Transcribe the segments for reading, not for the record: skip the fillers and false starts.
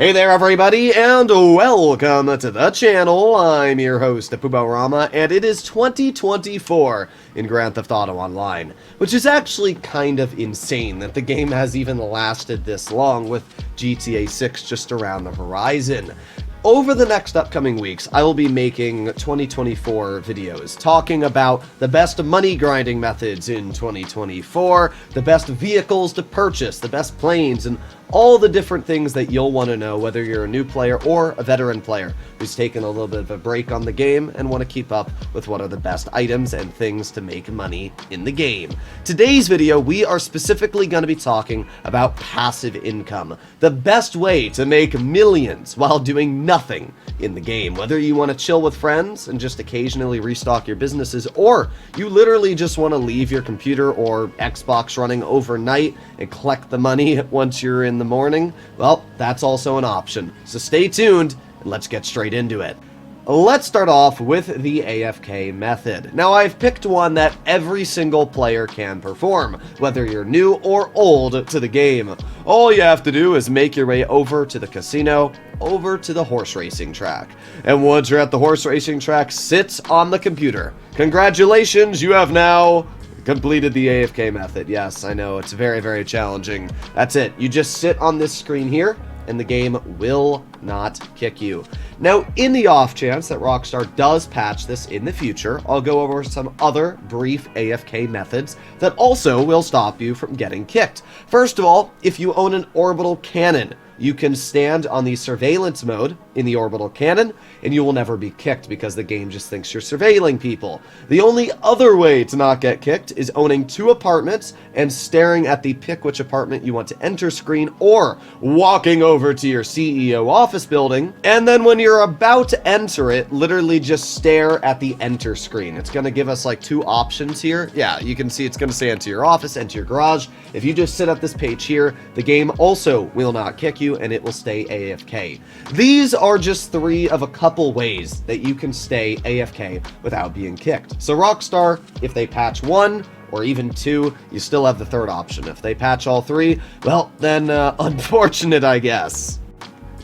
Hey there everybody, and welcome to the channel. I'm your host, Rama, and it is 2024 in Grand Theft Auto Online, which is actually kind of insane that the game has even lasted this long with GTA 6 just around the horizon. Over the next upcoming weeks, I will be making 2024 videos talking about the best money grinding methods in 2024, the best vehicles to purchase, the best planes, and all the different things that you'll want to know whether you're a new player or a veteran player who's taken a little bit of a break on the game and want to keep up with what are the best items and things to make money in the game. Today's video, we are specifically going to be talking about passive income, the best way to make millions while doing nothing in the game. Whether you want to chill with friends and just occasionally restock your businesses, or you literally just want to leave your computer or Xbox running overnight and collect the money once you're in the morning, well, that's also an option. So stay tuned and let's get straight into it. Let's start off with the AFK method. Now, I've picked one that every single player can perform, whether you're new or old to the game. All you have to do is make your way over to the casino, over to the horse racing track. And once you're at the horse racing track, sit on the computer. Congratulations, you have now completed the AFK method. Yes, I know, it's very, very challenging. That's it. You just sit on this screen here, and the game will not kick you. Now, in the off chance that Rockstar does patch this in the future, I'll go over some other brief AFK methods that also will stop you from getting kicked. First of all, if you own an orbital cannon, you can stand on the surveillance mode in the orbital cannon, and you will never be kicked because the game just thinks you're surveilling people. The only other way to not get kicked is owning two apartments and staring at the pick which apartment you want to enter screen, or walking over to your CEO office building, and then when you're about to enter it, literally just stare at the enter screen. It's going to give us like two options here. Yeah, you can see it's going to say enter your office, enter your garage. If you just sit at this page here, the game also will not kick you, and it will stay AFK. These are just three of a couple ways that you can stay AFK without being kicked. So Rockstar, if they patch one or even two, you still have the third option. If they patch all three, well, then unfortunate, I guess.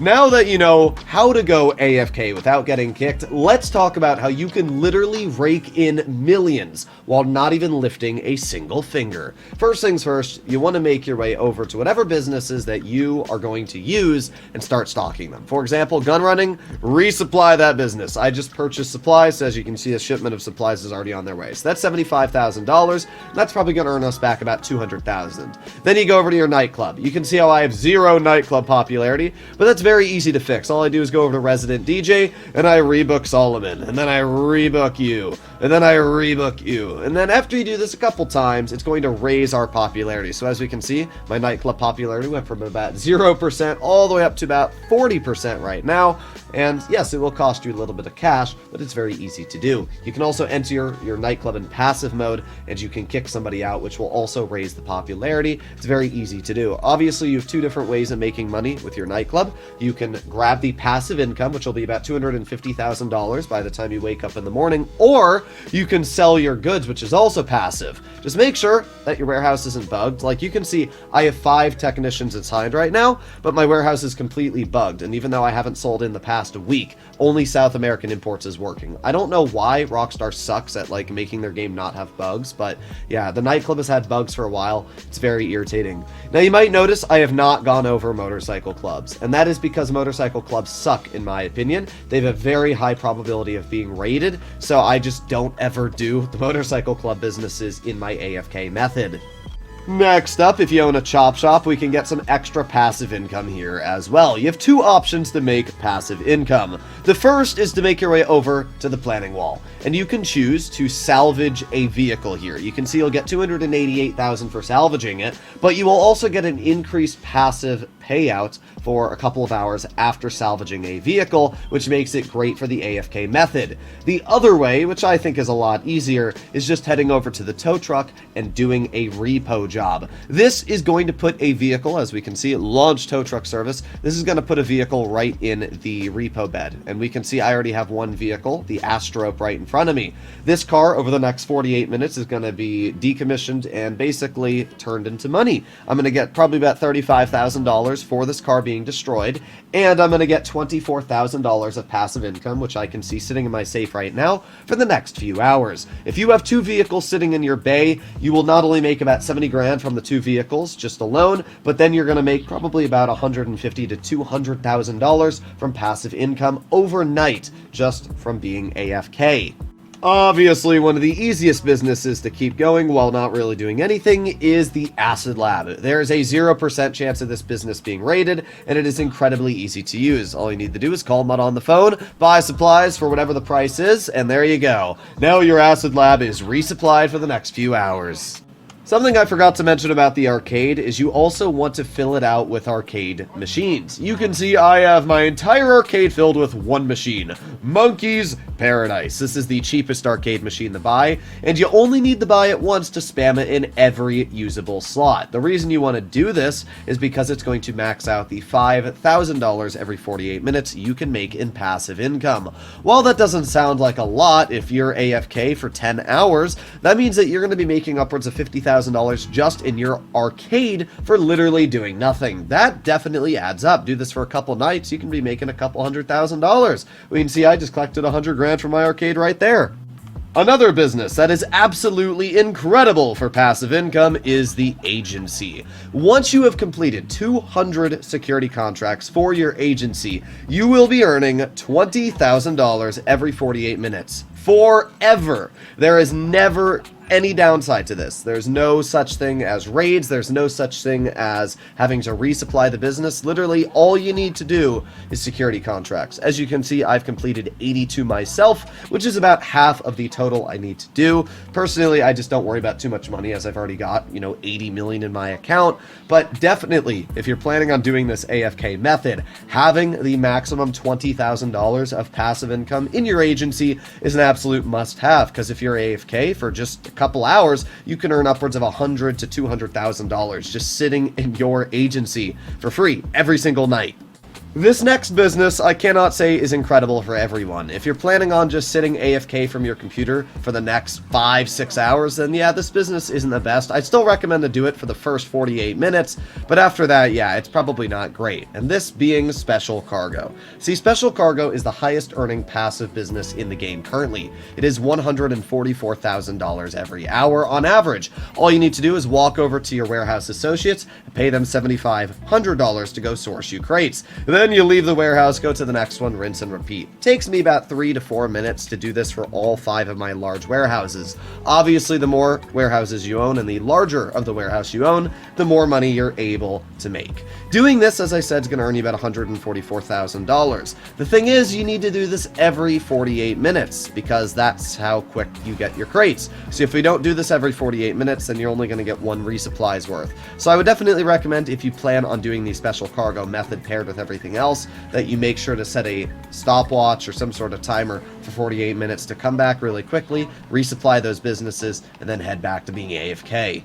Now that you know how to go AFK without getting kicked, let's talk about how you can literally rake in millions while not even lifting a single finger. First things first, you want to make your way over to whatever businesses that you are going to use and start stocking them. For example, gun running, resupply that business. I just purchased supplies, so as you can see, a shipment of supplies is already on their way. So that's $75,000. That's probably going to earn us back about $200,000. Then you go over to your nightclub. You can see how I have zero nightclub popularity, but that's very easy to fix. All I do is go over to Resident DJ, and I rebook Solomon, and then I rebook you, and then I rebook you. And then after you do this a couple times, it's going to raise our popularity. So as we can see, my nightclub popularity went from about 0% all the way up to about 40% right now. And yes, it will cost you a little bit of cash, but it's very easy to do. You can also enter your nightclub in passive mode, and you can kick somebody out, which will also raise the popularity. It's very easy to do. Obviously, you have two different ways of making money with your nightclub. You can grab the passive income, which will be about $250,000 by the time you wake up in the morning, or you can sell your goods, which is also passive. Just make sure that your warehouse isn't bugged. Like you can see, I have 5 technicians assigned right now, but my warehouse is completely bugged, and even though I haven't sold in the past week, only South American imports is working. I don't know why Rockstar sucks at like making their game not have bugs, but yeah, the nightclub has had bugs for a while. It's very irritating. Now you might notice I have not gone over motorcycle clubs, and that is because motorcycle clubs suck in my opinion. They have a very high probability of being raided, so I just don't ever do the motorcycle club businesses in my AFK method. Next up, if you own a chop shop, we can get some extra passive income here as well. You have two options to make passive income. The first is to make your way over to the planning wall, and you can choose to salvage a vehicle here. You can see you'll get $288,000 for salvaging it, but you will also get an increased passive payout for a couple of hours after salvaging a vehicle, which makes it great for the AFK method. The other way, which I think is a lot easier, is just heading over to the tow truck and doing a repo job. This is going to put a vehicle, as we can see, launch tow truck service. This is going to put a vehicle right in the repo bed, and we can see I already have one vehicle, the Astrope, right in front of me. This car, over the next 48 minutes, is going to be decommissioned and basically turned into money. I'm going to get probably about $35,000 $100 for this car being destroyed, and I'm going to get $24,000 of passive income, which I can see sitting in my safe right now for the next few hours. If you have 2 vehicles sitting in your bay, you will not only make about 70 grand from the 2 vehicles just alone, but then you're going to make probably about $150,000 to $200,000 from passive income overnight just from being AFK. Obviously, one of the easiest businesses to keep going while not really doing anything is the Acid Lab. There is a 0% chance of this business being raided, and it is incredibly easy to use. All you need to do is call Mud on the phone, buy supplies for whatever the price is, and there you go. Now your Acid Lab is resupplied for the next few hours. Something I forgot to mention about the arcade is you also want to fill it out with arcade machines. You can see I have my entire arcade filled with one machine, Monkey's Paradise. This is the cheapest arcade machine to buy, and you only need to buy it once to spam it in every usable slot. The reason you want to do this is because it's going to max out the $5,000 every 48 minutes you can make in passive income. While that doesn't sound like a lot, if you're AFK for 10 hours, that means that you're going to be making upwards of $50,000 just in your arcade for literally doing nothing. That definitely adds up. Do this for a couple nights, you can be making a couple $100,000. We can see I just collected 100 grand from my arcade right there. Another business that is absolutely incredible for passive income is the agency. Once you have completed 200 security contracts for your agency, you will be earning $20,000 every 48 minutes. Forever. There is never any downside to this. There's no such thing as raids. There's no such thing as having to resupply the business. Literally, all you need to do is security contracts. As you can see, I've completed 82 myself, which is about half of the total I need to do. Personally, I just don't worry about too much money as I've already got, 80 million in my account. But definitely, if you're planning on doing this AFK method, having the maximum $20,000 of passive income in your agency is an absolute must-have, because if you're AFK for just a couple hours, you can earn upwards of $100,000 to $200,000 just sitting in your agency for free every single night. This next business, I cannot say is incredible for everyone. If you're planning on just sitting AFK from your computer for the next 5-6 hours, then yeah, this business isn't the best. I'd still recommend to do it for the first 48 minutes, but after that, yeah, it's probably not great. And this being special cargo. See, special cargo is the highest earning passive business in the game currently. It is $144,000 every hour on average. All you need to do is walk over to your warehouse associates and pay them $7,500 to go source you crates. Then you leave the warehouse, go to the next one, rinse and repeat. Takes me about 3 to 4 minutes to do this for all 5 of my large warehouses. Obviously, the more warehouses you own and the larger of the warehouse you own, the more money you're able to make. Doing this, as I said, is going to earn you about $144,000. The thing is, you need to do this every 48 minutes because that's how quick you get your crates. So if we don't do this every 48 minutes, then you're only going to get 1 resupply's worth. So I would definitely recommend, if you plan on doing the special cargo method paired with everything else, that you make sure to set a stopwatch or some sort of timer for 48 minutes to come back really quickly, resupply those businesses, and then head back to being AFK.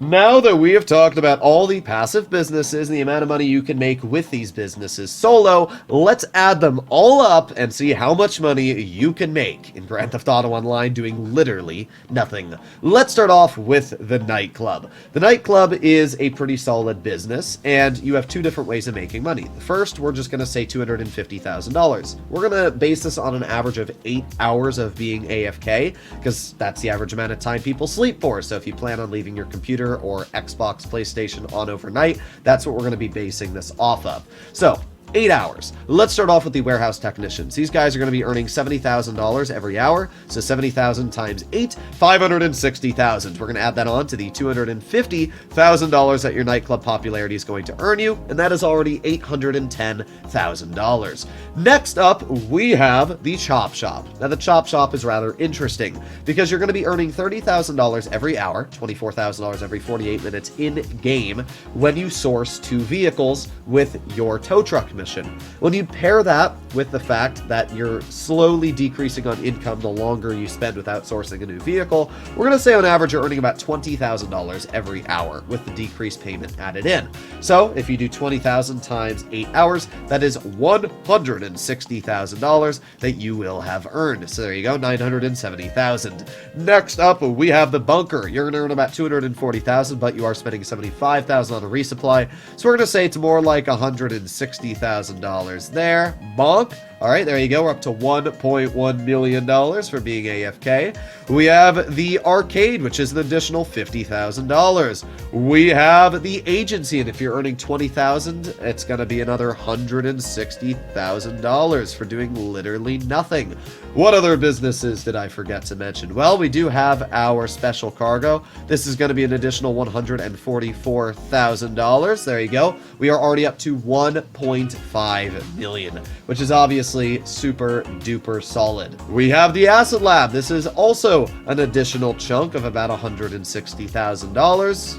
Now that we have talked about all the passive businesses and the amount of money you can make with these businesses solo, let's add them all up and see how much money you can make in Grand Theft Auto Online doing literally nothing. Let's start off with the nightclub. The nightclub is a pretty solid business, and you have 2 different ways of making money. The first, we're just going to say $250,000. We're going to base this on an average of 8 hours of being AFK, because that's the average amount of time people sleep for. So if you plan on leaving your computer or Xbox, PlayStation on overnight, that's what we're going to be basing this off of. So 8 hours. Let's start off with the warehouse technicians. These guys are going to be earning $70,000 every hour. So 70,000 times 8, $560,000. We're going to add that on to the $250,000 that your nightclub popularity is going to earn you, and that is already $810,000. Next up, we have the chop shop. Now, the chop shop is rather interesting because you're going to be earning $30,000 every hour, $24,000 every 48 minutes in game when you source 2 vehicles with your tow truck mission. When you pair that with the fact that you're slowly decreasing on income the longer you spend with outsourcing a new vehicle, we're going to say on average you're earning about $20,000 every hour with the decreased payment added in. So if you do 20,000 times 8 hours, that is $160,000 that you will have earned. So there you go, 970,000. Next up, we have the bunker. You're going to earn about 240,000, but you are spending 75,000 on a resupply. So we're going to say it's more like $160,000 there. Bonk. All right, there you go. We're up to $1.1 million for being AFK. We have the arcade, which is an additional $50,000. We have the agency, and if you're earning $20,000, it's going to be another $160,000 for doing literally nothing. What other businesses did I forget to mention? Well, we do have our special cargo. This is going to be an additional $144,000. There you go. We are already up to 1.5 million, which is obviously super duper solid. We have the acid lab. This is also an additional chunk of about $160,000.